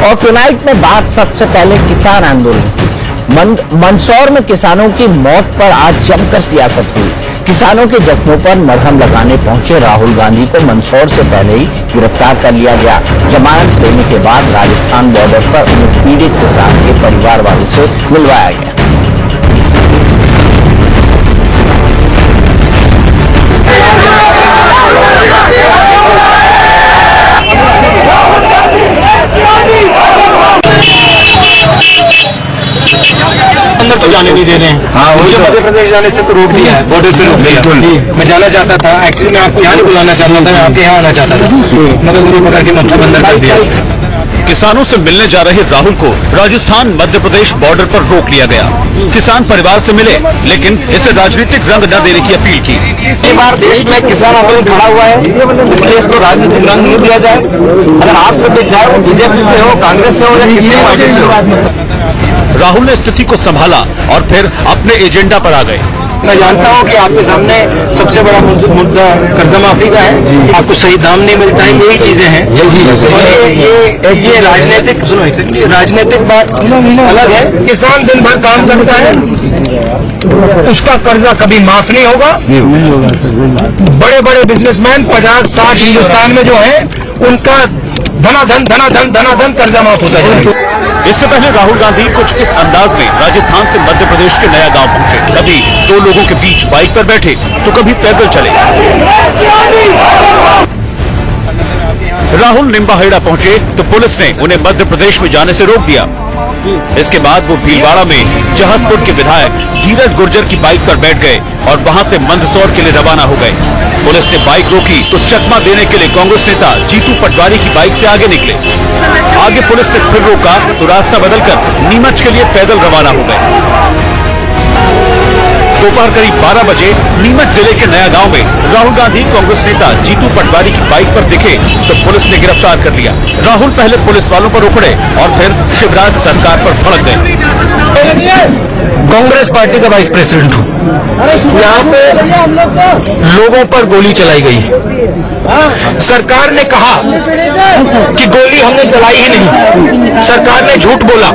और टुनाइट में बात सबसे पहले किसान आंदोलन की। मंदसौर में किसानों की मौत पर आज जमकर सियासत हुई। किसानों के जख्मों पर मरहम लगाने पहुंचे राहुल गांधी को मंदसौर से पहले ही गिरफ्तार कर लिया गया। जमानत लेने के बाद राजस्थान बॉर्डर पर उन्हें पीड़ित किसान के परिवार वालों से मिलवाया गया। अंदर तो जाने नहीं दे रहे हैं। हाँ, मुझे मध्य प्रदेश जाने से तो रोक दिया है, बॉर्डर पे रोक दिया। मैं जाना चाहता था, एक्चुअली मैं आपको यहाँ नहीं बुलाना चाहता था, मैं आपके यहाँ आना चाहता था, मगर मुझे पकड़ के मतलब अंदर कर दिया। किसानों से मिलने जा रहे राहुल को राजस्थान मध्य प्रदेश बॉर्डर पर रोक लिया गया। किसान परिवार से मिले, लेकिन इसे राजनीतिक रंग न देने की अपील की। इस बार देश में किसान आंदोलन खड़ा हुआ है, इसलिए इसको राजनीतिक रंग नहीं दिया जाए। अगर आपसे भी चाहे वो बीजेपी से हो, कांग्रेस से हो या किसी पार्टी से हो। राहुल ने स्थिति को संभाला और फिर अपने एजेंडा पर आ गए। मैं जानता हूं कि आपके सामने सबसे बड़ा मुद्दा कर्जा माफी का है, आपको सही दाम नहीं मिलता है, यही चीजें हैं। और ये राजनीतिक, सुनो राजनीतिक बात अलग है। किसान दिन भर काम करता है, उसका कर्जा कभी माफ नहीं होगा। बड़े बड़े बिजनेसमैन 50-60 हिंदुस्तान में जो है, उनका धनाधन कर्जा माफ होता है। इससे पहले राहुल गांधी कुछ इस अंदाज में राजस्थान से मध्य प्रदेश के नया गांव पहुंचे। कभी दो लोगों के बीच बाइक पर बैठे तो कभी पैदल चले। राहुल निम्बाहेड़ा पहुंचे तो पुलिस ने उन्हें मध्य प्रदेश में जाने से रोक दिया। इसके बाद वो भीलवाड़ा में जहाजपुर के विधायक धीरज गुर्जर की बाइक पर बैठ गए और वहां से मंदसौर के लिए रवाना हो गए। पुलिस ने बाइक रोकी तो चकमा देने के लिए कांग्रेस नेता जीतू पटवारी की बाइक से आगे निकले। आगे पुलिस ने फिर रोका तो रास्ता बदलकर नीमच के लिए पैदल रवाना हो गए। दोपहर करीब 12 बजे नीमच जिले के नया गांव में राहुल गांधी कांग्रेस नेता जीतू पटवारी की बाइक पर दिखे तो पुलिस ने गिरफ्तार कर लिया। राहुल पहले पुलिस वालों पर उखड़े और फिर शिवराज सरकार पर भड़क गए। कांग्रेस पार्टी का वाइस प्रेसिडेंट हूँ। यहाँ पे लोगों पर गोली चलाई गई। सरकार ने कहा कि गोली हमने चलाई ही नहीं, सरकार ने झूठ बोला।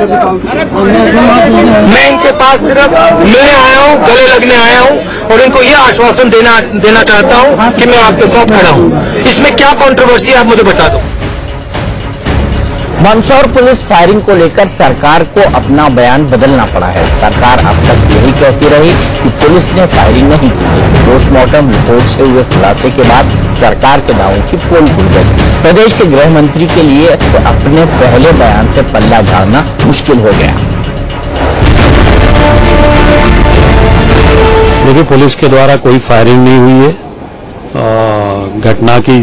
मैं इनके पास सिर्फ मिलने आया हूँ, गले लगने आया हूँ और इनको यह आश्वासन देना चाहता हूँ कि मैं आपके साथ खड़ा हूँ। इसमें क्या कंट्रोवर्सी है, आप मुझे बता दो। मंदसौर पुलिस फायरिंग को लेकर सरकार को अपना बयान बदलना पड़ा है। सरकार अब तक यही कहती रही कि पुलिस ने फायरिंग नहीं की। पोस्टमार्टम रिपोर्ट से हुए खुलासे के बाद सरकार के दावों की पोल खुल गई। प्रदेश के गृह मंत्री के लिए अपने पहले बयान से पल्ला झाड़ना मुश्किल हो गया। देखिए, पुलिस के द्वारा कोई फायरिंग नहीं हुई है। घटना की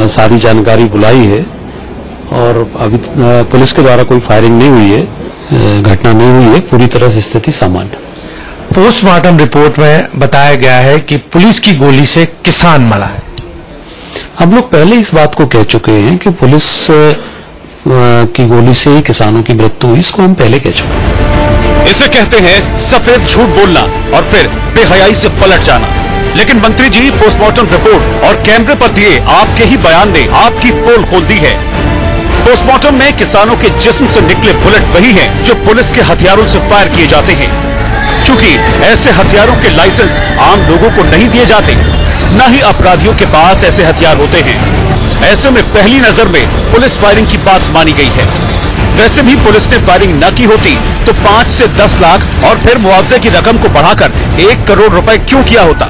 सारी जानकारी बुलाई है और अभी पुलिस के द्वारा कोई फायरिंग नहीं हुई है, घटना नहीं हुई है, पूरी तरह से स्थिति सामान्य। पोस्टमार्टम रिपोर्ट में बताया गया है कि पुलिस की गोली से किसान मरा है। हम लोग पहले इस बात को कह चुके हैं कि पुलिस की गोली से ही किसानों की मृत्यु हुई, इसको हम पहले कह चुके हैं। इसे कहते हैं सफेद झूठ बोलना और फिर बेहयाई से पलट जाना। लेकिन मंत्री जी पोस्टमार्टम रिपोर्ट और कैमरे पर दिए आपके ही बयान ने आपकी पोल खोल दी है। पोस्टमार्टम में किसानों के जिस्म से निकले बुलेट वही हैं जो पुलिस के हथियारों से फायर किए जाते हैं। क्योंकि ऐसे हथियारों के लाइसेंस आम लोगों को नहीं दिए जाते, न ही अपराधियों के पास ऐसे हथियार होते हैं। ऐसे में पहली नजर में पुलिस फायरिंग की बात मानी गई है। वैसे भी पुलिस ने फायरिंग न की होती तो 5 से 10 लाख और फिर मुआवजे की रकम को बढ़ाकर 1 करोड़ रुपए क्यों किया होता।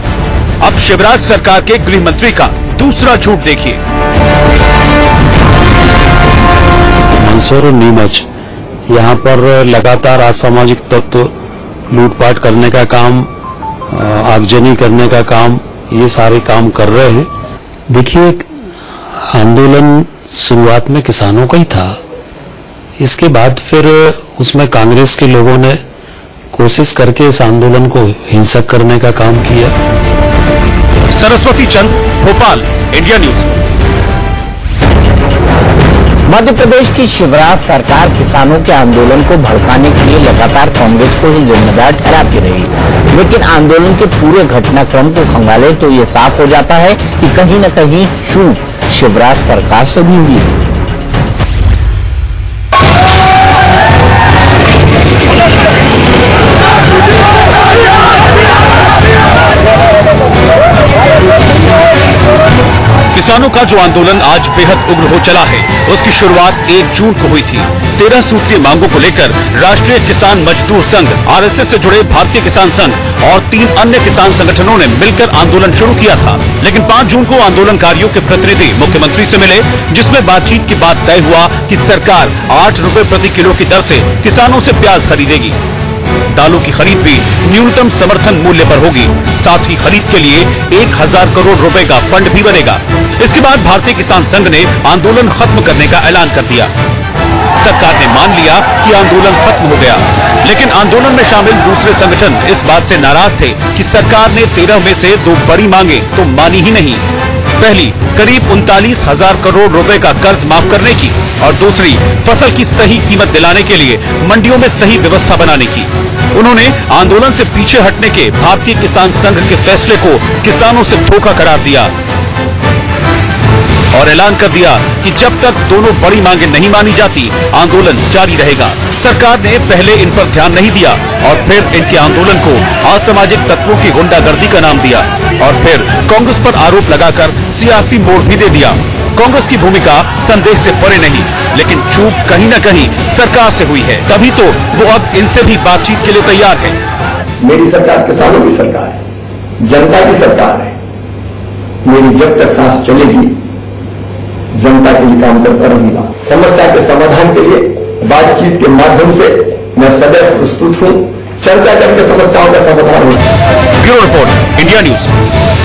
अब शिवराज सरकार के गृह मंत्री का दूसरा झूठ देखिए। मंदसौर और नीमच, यहाँ पर लगातार असामाजिक तत्व लूटपाट करने का काम, आगजनी करने का काम, ये सारे काम कर रहे हैं। देखिए, आंदोलन शुरुआत में किसानों का ही था, इसके बाद फिर उसमें कांग्रेस के लोगों ने कोशिश करके इस आंदोलन को हिंसक करने का काम किया। सरस्वती चंद, भोपाल, इंडिया न्यूज। मध्य प्रदेश की शिवराज सरकार किसानों के आंदोलन को भड़काने के लिए लगातार कांग्रेस को ही जिम्मेदार ठहराती रही। लेकिन आंदोलन के पूरे घटनाक्रम को खंगाले तो ये साफ हो जाता है कि कहीं न कहीं चूक शिवराज सरकार से भी हुई है। किसानों का जो आंदोलन आज बेहद उग्र हो चला है, उसकी शुरुआत 1 जून को हुई थी। 13 सूत्रीय मांगों को लेकर राष्ट्रीय किसान मजदूर संघ, आरएसएस से जुड़े भारतीय किसान संघ और 3 अन्य किसान संगठनों ने मिलकर आंदोलन शुरू किया था। लेकिन 5 जून को आंदोलनकारियों के प्रतिनिधि मुख्यमंत्री से मिले, जिसमें बातचीत के बाद तय हुआ कि सरकार 8 रुपए प्रति किलो की दर से किसानों से प्याज खरीदेगी। दालों की खरीद भी न्यूनतम समर्थन मूल्य पर होगी। साथ ही खरीद के लिए 1000 करोड़ रुपए का फंड भी बनेगा। इसके बाद भारतीय किसान संघ ने आंदोलन खत्म करने का ऐलान कर दिया। सरकार ने मान लिया कि आंदोलन खत्म हो गया, लेकिन आंदोलन में शामिल दूसरे संगठन इस बात से नाराज थे कि सरकार ने 13 में से 2 बड़ी मांगे तो मानी ही नहीं। पहली, करीब 39,000 करोड़ रुपए का कर्ज माफ करने की, और दूसरी, फसल की सही कीमत दिलाने के लिए मंडियों में सही व्यवस्था बनाने की। उन्होंने आंदोलन से पीछे हटने के भारतीय किसान संघ के फैसले को किसानों से धोखा करार दिया और ऐलान कर दिया कि जब तक दोनों बड़ी मांगे नहीं मानी जाती, आंदोलन जारी रहेगा। सरकार ने पहले इन पर ध्यान नहीं दिया और फिर इनके आंदोलन को असामाजिक तत्वों की गुंडागर्दी का नाम दिया और फिर कांग्रेस पर आरोप लगाकर सियासी मोड़ भी दे दिया। कांग्रेस की भूमिका संदेह से परे नहीं, लेकिन चूक कहीं न कहीं सरकार से हुई है। तभी तो वो अब इनसे भी बातचीत के लिए तैयार है। मेरी सरकार किसानों की सरकार है, जनता की सरकार है। मेरी जब तक सांस चलेगी, जनता के लिए काम करता रहूंगा। समस्या के समाधान के लिए बातचीत के माध्यम से मैं सदैव प्रस्तुत हूं। चर्चा करके समस्याओं का समाधान होगा। Bureau report, India news.